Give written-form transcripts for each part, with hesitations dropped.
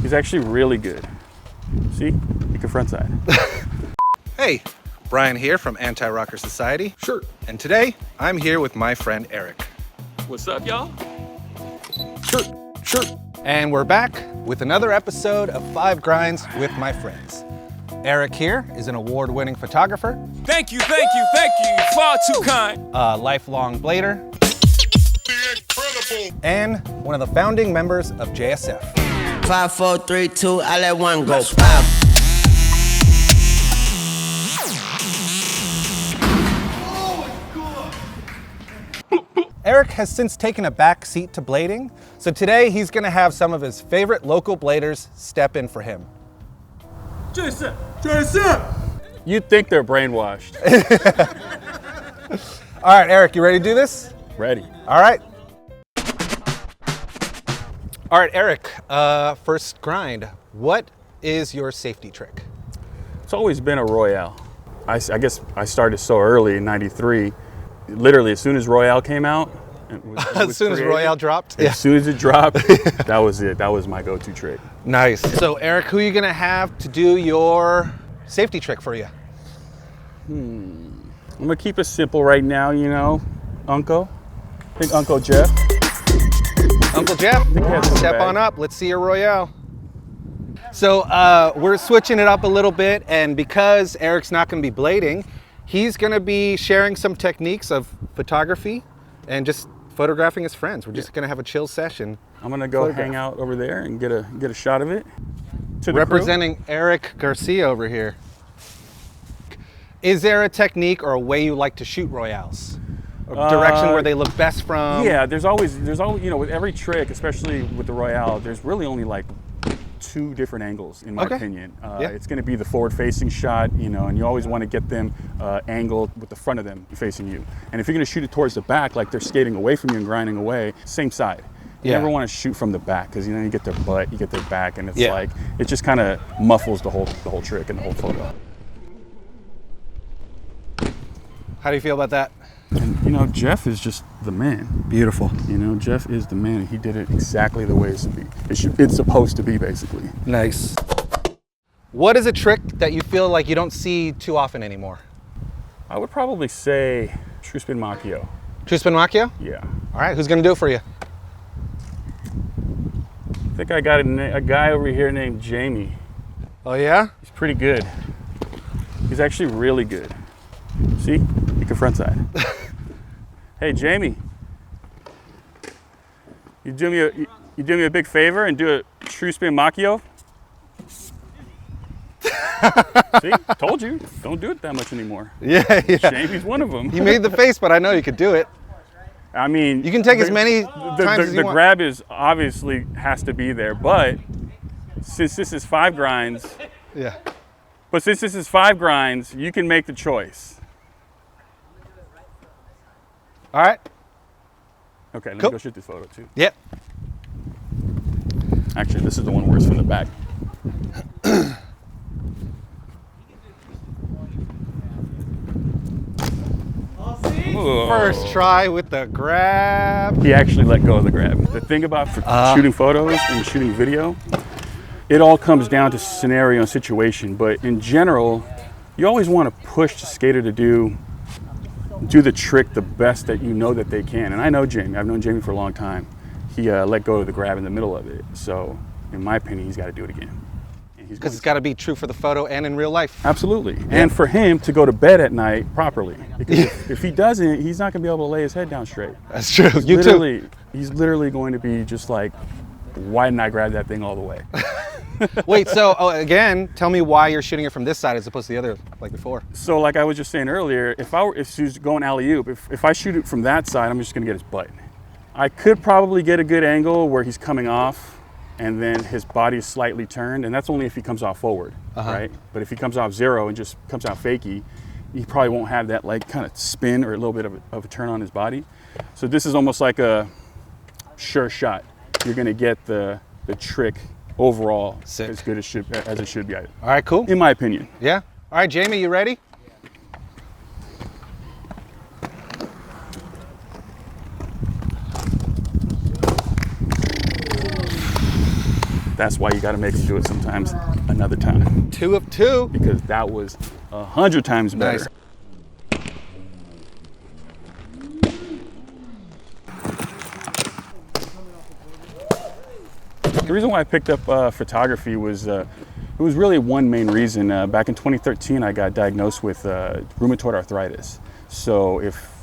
He's actually really good. See? You can frontside. Hey, Brian here from Anti-Rocker Society. Sure. And today, I'm here with my friend Eric. What's up, y'all? Sure. And we're back with another episode of 5 Grinds with my friends. Eric here is an award-winning photographer. Thank you. Far too kind. A lifelong blader. And one of the founding members of JSF. 5, 4, 3, 2, I let one go. Eric has since taken a back seat to blading, so today he's gonna have some of his favorite local bladers step in for him. JSF. You'd think they're brainwashed. All right, Eric, you ready to do this? Ready. All right. All right, Eric, first grind. What is your safety trick? It's always been a Royale. I guess I started so early in '93. Literally, as soon as Royale came out, As soon as Royale dropped? As soon as it dropped, that was it. That was my go-to trick. Nice. So, Eric, who are you gonna have to do your safety trick for you? I'm gonna keep it simple right now, you know. I think Uncle Jeff. Uncle Jeff, step on up. Let's see your Royale. So we're switching it up a little bit, and because Eric's not gonna be blading, he's gonna be sharing some techniques of photography and just photographing his friends. We're just gonna have a chill session. I'm gonna go hang out over there and get a shot of it. To the Representing Erick Garcia over here. Is there a technique or a way you like to shoot Royales? A direction where they look best from? Yeah, there's always, you know, with every trick, especially with the Royale, there's really only like 2 different angles, in my opinion. It's going to be the forward-facing shot, you know, and you always want to get them angled with the front of them facing you. And if you're going to shoot it towards the back, like they're skating away from you and grinding away, same side. You never want to shoot from the back because, you know, you get their butt, you get their back, and it's like, it just kind of muffles the whole trick and the whole photo. How do you feel about that? And, you know, Jeff is just the man. Beautiful. You know, Jeff is the man. He did it exactly the way it's supposed to be, basically. Nice. What is a trick that you feel like you don't see too often anymore? I would probably say true spin makio. True spin makio? Yeah. All right, who's gonna do it for you? I think I got a guy over here named Jamie. Oh yeah? He's pretty good. He's actually really good. See? You can frontside. Hey, Jamie. You do me a big favor and do a true spin makio? See? Told you. Don't do it that much anymore. Yeah. Jamie's one of them. You made the face, but I know you could do it. I mean, you can take as many times as you want. The grab is obviously has to be there, but since this is 5 grinds, you can make the choice. All right. Okay, let me go shoot this photo too. Yep. Actually, this is the one where it's from the back. First try with the grab. He actually let go of the grab. The thing about shooting photos and shooting video, it all comes down to scenario and situation, but in general, you always want to push the skater to do the trick the best that you know that they can. And I know Jamie. I've known Jamie for a long time. He let go of the grab in the middle of it. So, in my opinion, he's got to do it again. Because it's got to be true for the photo and in real life. Absolutely. Yeah. And for him to go to bed at night properly. Because if he doesn't, he's not going to be able to lay his head down straight. That's true. He's literally going to be just like, why didn't I grab that thing all the way? Wait, so again, tell me why you're shooting it from this side as opposed to the other, like before. So like I was just saying earlier, if she's going alley-oop, if I shoot it from that side, I'm just gonna get his butt. I could probably get a good angle where he's coming off and then his body is slightly turned, and that's only if he comes off forward, right? But if he comes off zero and just comes out fakie, he probably won't have that like kind of spin or a little bit of a turn on his body. So this is almost like a sure shot. You're gonna get the trick overall as good as it should be. All right, cool. In my opinion. Yeah. All right, Jamie, you ready? That's why you got to make them do it sometimes another time. 2 of 2. Because that was 100 times better. Nice. The reason why I picked up photography was, it was really one main reason. Back in 2013, I got diagnosed with rheumatoid arthritis. So if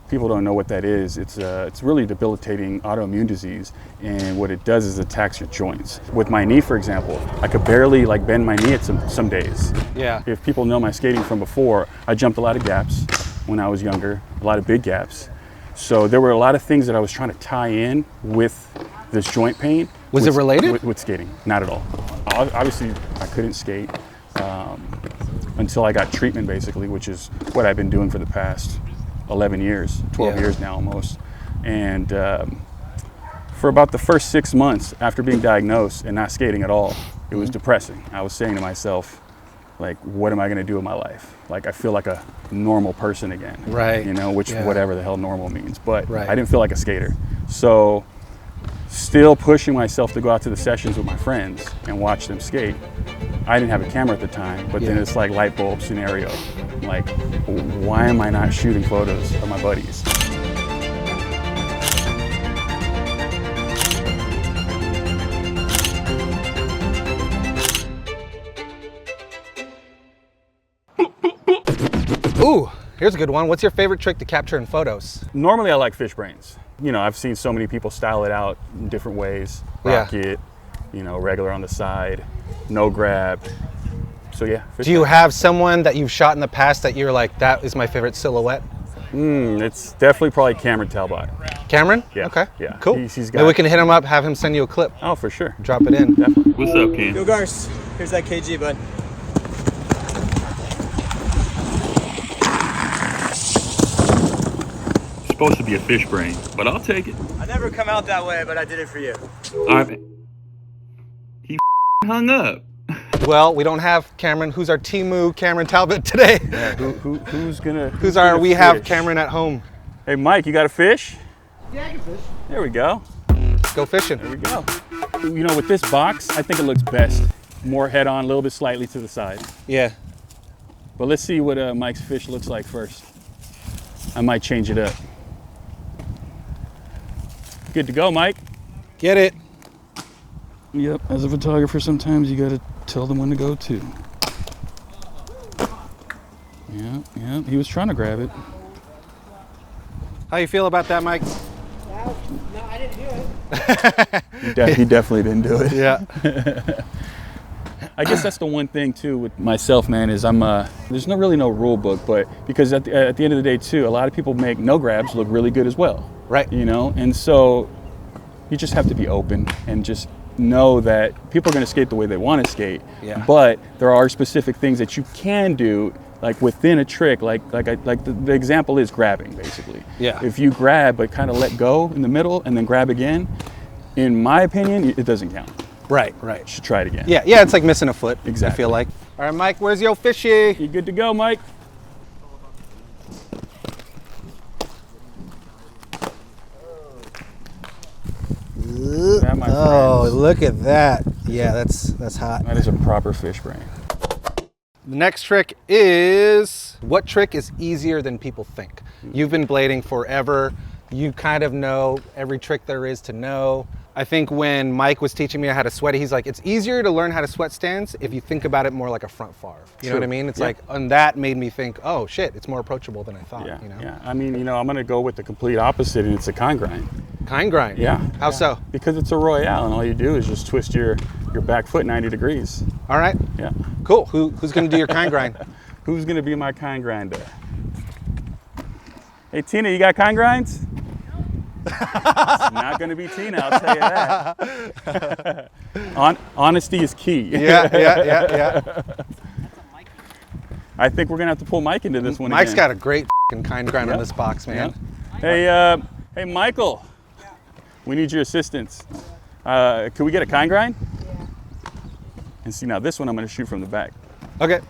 people don't know what that is, it's really debilitating autoimmune disease. And what it does is attacks your joints. With my knee, for example, I could barely like bend my knee at some days. Yeah. If people know my skating from before, I jumped a lot of gaps when I was younger, a lot of big gaps. So there were a lot of things that I was trying to tie in with this joint pain. Was it related? With skating, not at all. Obviously, I couldn't skate until I got treatment, basically, which is what I've been doing for the past 11 years, 12 years now almost. And for about the first 6 months after being diagnosed and not skating at all, it was depressing. I was saying to myself, like, what am I gonna do with my life? Like, I feel like a normal person again. Right. You know, which whatever the hell normal means. But right. I didn't feel like a skater. So still pushing myself to go out to the sessions with my friends and watch them skate. I didn't have a camera at the time, but then it's like light bulb scenario. Like, why am I not shooting photos of my buddies? Ooh, here's a good one. What's your favorite trick to capture in photos? Normally I like fish brains. You know, I've seen so many people style it out in different ways. Rocket, you know, regular on the side, no grab. So yeah. Do you have someone that you've shot in the past that you're like, that is my favorite silhouette? It's definitely probably Cameron Talbot. Cameron? Yeah. Okay. Yeah. Cool. He's got. Maybe we can hit him up, have him send you a clip. Oh, for sure. Drop it in. Definitely. What's up, Ken? Yo, Garce. Here's that KG, bud. Supposed to be a fish brain, but I'll take it. I never come out that way, but I did it for you. He hung up. Well, we don't have Cameron. Who's our Timu Cameron Talbot today? Yeah, who's gonna? Who's our we have Cameron at home? Hey, Mike, you got a fish? Yeah, I can fish. There we go. Let's go fishing. There we go. You know, with this box, I think it looks best more head on, a little bit slightly to the side. Yeah. But let's see what Mike's fish looks like first. I might change it up. Good to go, Mike. Get it. Yep, as a photographer, sometimes you gotta tell them when to go too. Yeah, he was trying to grab it. How you feel about that, Mike? No, I didn't do it. He definitely didn't do it. Yeah. I guess that's the one thing too with myself, man, is there's really no rule book, but because at the end of the day too, a lot of people make no grabs look really good as well. Right. You know, and so you just have to be open and just know that people are going to skate the way they want to skate. Yeah. But there are specific things that you can do, like within a trick, like the example is grabbing, basically. Yeah. If you grab but kind of let go in the middle and then grab again, in my opinion, it doesn't count. Right. You should try it again. Yeah, it's like missing a foot. Exactly. I feel like. All right, Mike, where's your fishy? You good to go, Mike? That, my friends, Look at that. Yeah, that's hot. that is a proper fish brain. The next trick is, what trick is easier than people think? You've been blading forever. You kind of know every trick there is to know. I think when Mike was teaching me how to sweat, he's like, it's easier to learn how to sweat stance if you think about it more like a front farv. You know what I mean? It's like, and that made me think, oh shit, it's more approachable than I thought. Yeah, you know? yeah. I mean, I'm gonna go with the complete opposite, and it's a kind grind. Kind grind. Yeah. How so? Because it's a Royale, and all you do is just twist your back foot 90 degrees. All right. Yeah. Cool. Who's gonna do your kind grind? Who's gonna be my kind grinder? Hey, Tina, you got kind grinds? It's not gonna be Tina, I'll tell you that. Honesty is key. Yeah. I think we're gonna have to pull Mike into this one. Mike's again. got a great kind grind on this box, man. Yep. Hey, Michael. We need your assistance. Can we get a kind grind? And see, now this one I'm gonna shoot from the back. Okay.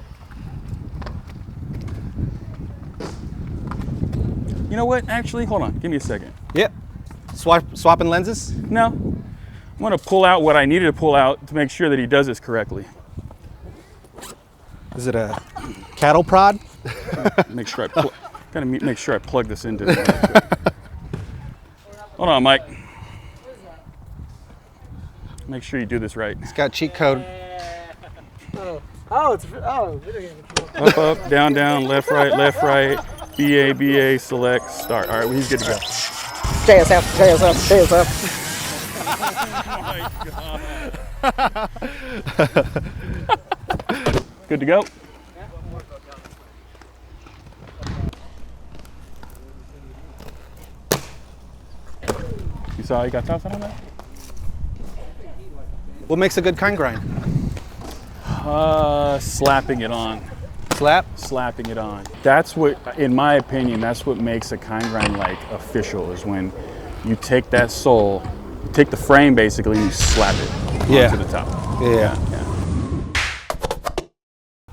You know what? Actually, hold on. Give me a second. Yeah. Swapping lenses? No. want to pull out what I needed to pull out to make sure that he does this correctly. Is it a cattle prod? Make sure gotta make sure I plug this into it. Hold on, Mike. Make sure you do this right. It's got cheat code. Oh, video game. Up, up, down, down, left, right, BA, BA, select, start. All right, well, he's good to go. JSF, JSF, JSF. Oh my God. Good to go? You saw you got topside on that? What makes a good kind grind? Slapping it on. Slap? Slapping it on. That's what, in my opinion, that's what makes a kind grind like official, is when you take that sole, you take the frame basically, and you slap it onto the top. Yeah.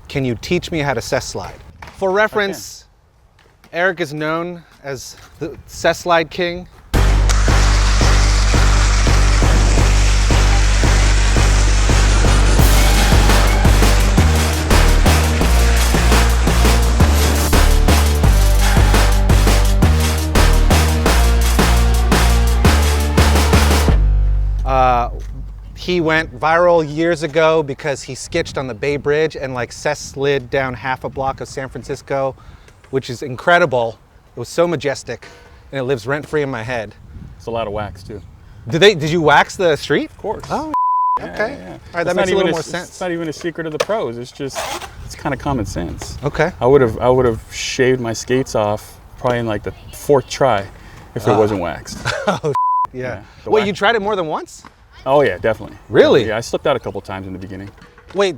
Can you teach me how to Cess slide? For reference, Erick is known as the Cess slide king. He went viral years ago because he sketched on the Bay Bridge and like Cess slid down half a block of San Francisco, which is incredible. It was so majestic and it lives rent-free in my head. It's a lot of wax too. Did you wax the street? Of course. Oh, okay. Yeah. All right, that makes a little more sense. It's not even a secret of the pros. It's kind of common sense. Okay. I would have shaved my skates off probably in like the 4th try if it wasn't waxed. Oh, yeah. The Wait, wax- you tried it more than once? Oh yeah, definitely. Really? Yeah, I slipped out a couple times in the beginning. Wait,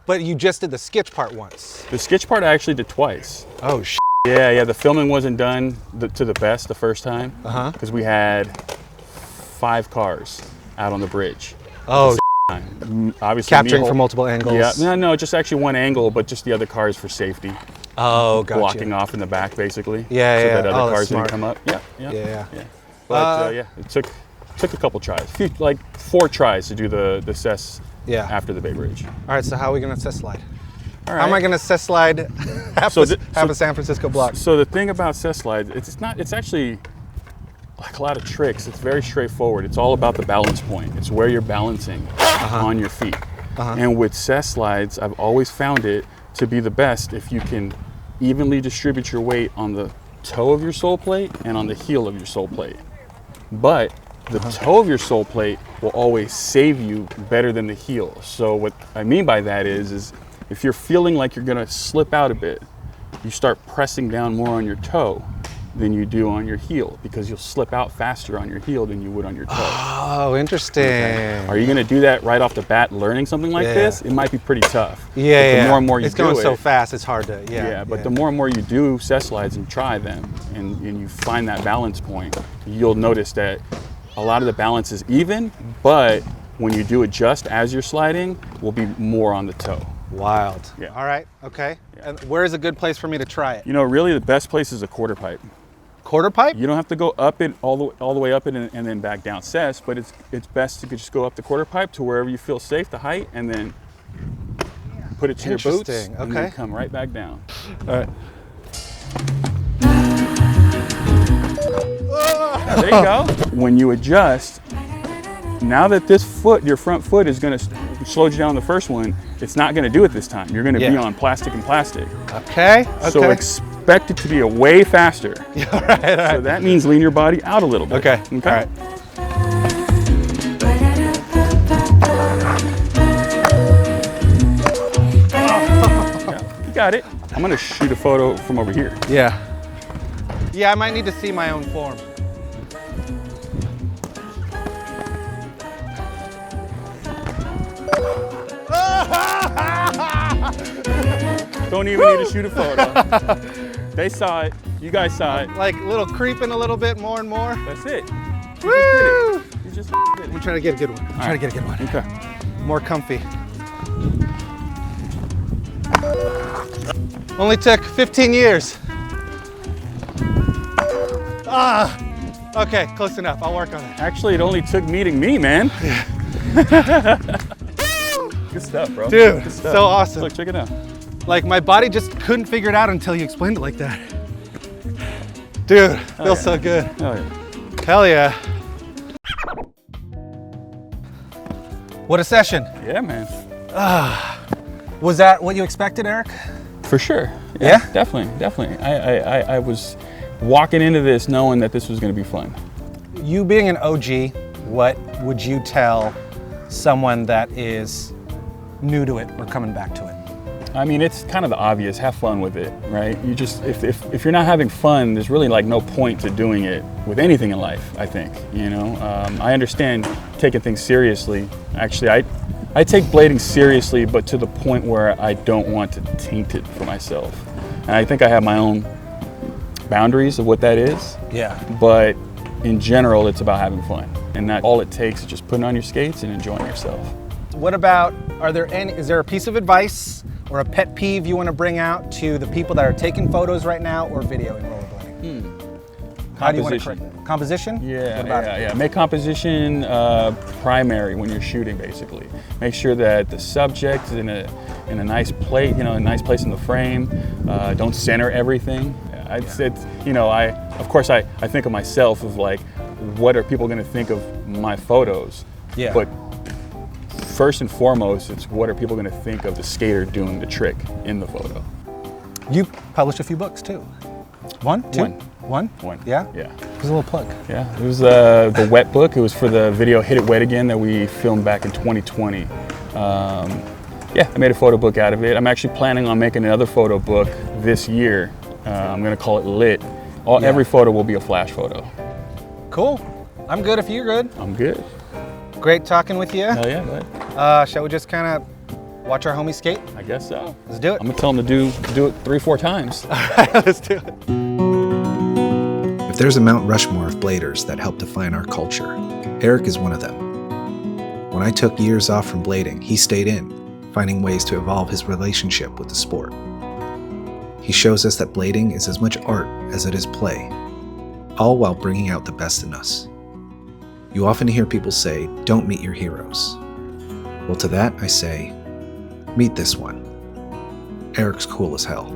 but you just did the sketch part once. The sketch part I actually did twice. Oh, Yeah, the filming wasn't done to the best the first time. Because we had 5 cars out on the bridge. Oh, obviously capturing from multiple angles. Yeah, no, just actually one angle, but just the other cars for safety. Oh, gotcha. Blocking off in the back, basically. Yeah, so yeah. that other Oh, that's cars smart. didn't come up. Yeah. Yeah. But yeah, it took a couple tries, like 4 tries to do the Cess after the Bay Bridge. All right, so how are we gonna Cess slide? All right. How am I gonna Cess slide half a San Francisco block? So the thing about Cess slides, it's actually like a lot of tricks. It's very straightforward. It's all about the balance point. It's where you're balancing on your feet. And with Cess slides, I've always found it to be the best if you can evenly distribute your weight on the toe of your sole plate and on the heel of your sole plate. But the toe of your sole plate will always save you better than the heel. So what I mean by that is if you're feeling like you're gonna slip out a bit, you start pressing down more on your toe than you do on your heel, because you'll slip out faster on your heel than you would on your toe. Oh, interesting. Okay. Are you gonna do that right off the bat learning something like this? It might be pretty tough. Yeah, but the more and more you it's do going it, so fast, it's hard to, but the more and more you do Cess slides and try them, and you find that balance point, you'll notice that a lot of the balance is even, but when you do adjust as you're sliding, will be more on the toe. Wild. Yeah. All right, okay. And where is a good place for me to try it? You know, really the best place is a quarter pipe. Quarter pipe? You don't have to go up it all the way up it and then back down Cess, but it's best to just go up the quarter pipe to wherever you feel safe, the height, and then put it to your boots, and then come right back down. All right. There you go. When you adjust, now that this foot, your front foot, is going to slow you down the first one, it's not going to do it this time. You're going to be on plastic and plastic. Okay. So expect it to be a way faster. All right. So that means lean your body out a little bit. Okay. All right. Yeah, you got it. I'm going to shoot a photo from over here. Yeah. Yeah, I might need to see my own form. Don't even need to shoot a photo. They saw it. You guys saw it. Like little creeping a little bit more and more. That's it. Woo! You just did it. I'm trying to get a good one. Okay. More comfy. Only took 15 years. Okay, close enough. I'll work on it. Actually, it only took meeting me, man. Good stuff, bro. Dude, Good stuff. so awesome. Look, check it out. Like my body just couldn't figure it out until you explained it like that. Dude, feels so good. Oh yeah. Hell yeah. What a session. Yeah, man. Was that what you expected, Eric? For sure. Yeah? Definitely. I was walking into this knowing that this was going to be fun. You being an OG, what would you tell someone that is new to it or coming back to it? I mean, it's kind of the obvious. Have fun with it, right? You just, if you're not having fun, there's really like no point to doing it with anything in life, I think, you know? I understand taking things seriously. Actually, I take blading seriously, but to the point where I don't want to taint it for myself. And I think I have my own boundaries of what that is. Yeah. But in general, it's about having fun. And that all it takes is just putting on your skates and enjoying yourself. What about, is there a piece of advice or a pet peeve you want to bring out to the people that are taking photos right now or videoing rollerblading? How do you want to correct it? Composition? Yeah. Make composition primary when you're shooting, basically. Make sure that the subject is in a nice place, you know, a nice place in the frame. Don't center everything. Of course, I think of myself of like, what are people going to think of my photos? Yeah. But first and foremost, it's what are people going to think of the skater doing the trick in the photo. You published a few books too. One? Two? One. Yeah? Yeah. It was a little plug. Yeah, it was the wet book. It was for the video Hit It Wet Again that we filmed back in 2020. Yeah, I made a photo book out of it. I'm actually planning on making another photo book this year. I'm gonna call it Lit. Every photo will be a flash photo. Cool. I'm good if you're good. I'm good. Great talking with you. Hell yeah, bud. Shall we just kind of watch our homie skate? I guess so. Let's do it. I'm gonna tell him to do it 3-4 times. All right, let's do it. If there's a Mount Rushmore of bladers that help define our culture, Erick is one of them. When I took years off from blading, he stayed in, finding ways to evolve his relationship with the sport. He shows us that blading is as much art as it is play, all while bringing out the best in us. You often hear people say, don't meet your heroes. Well, to that I say, meet this one. Erick's cool as hell.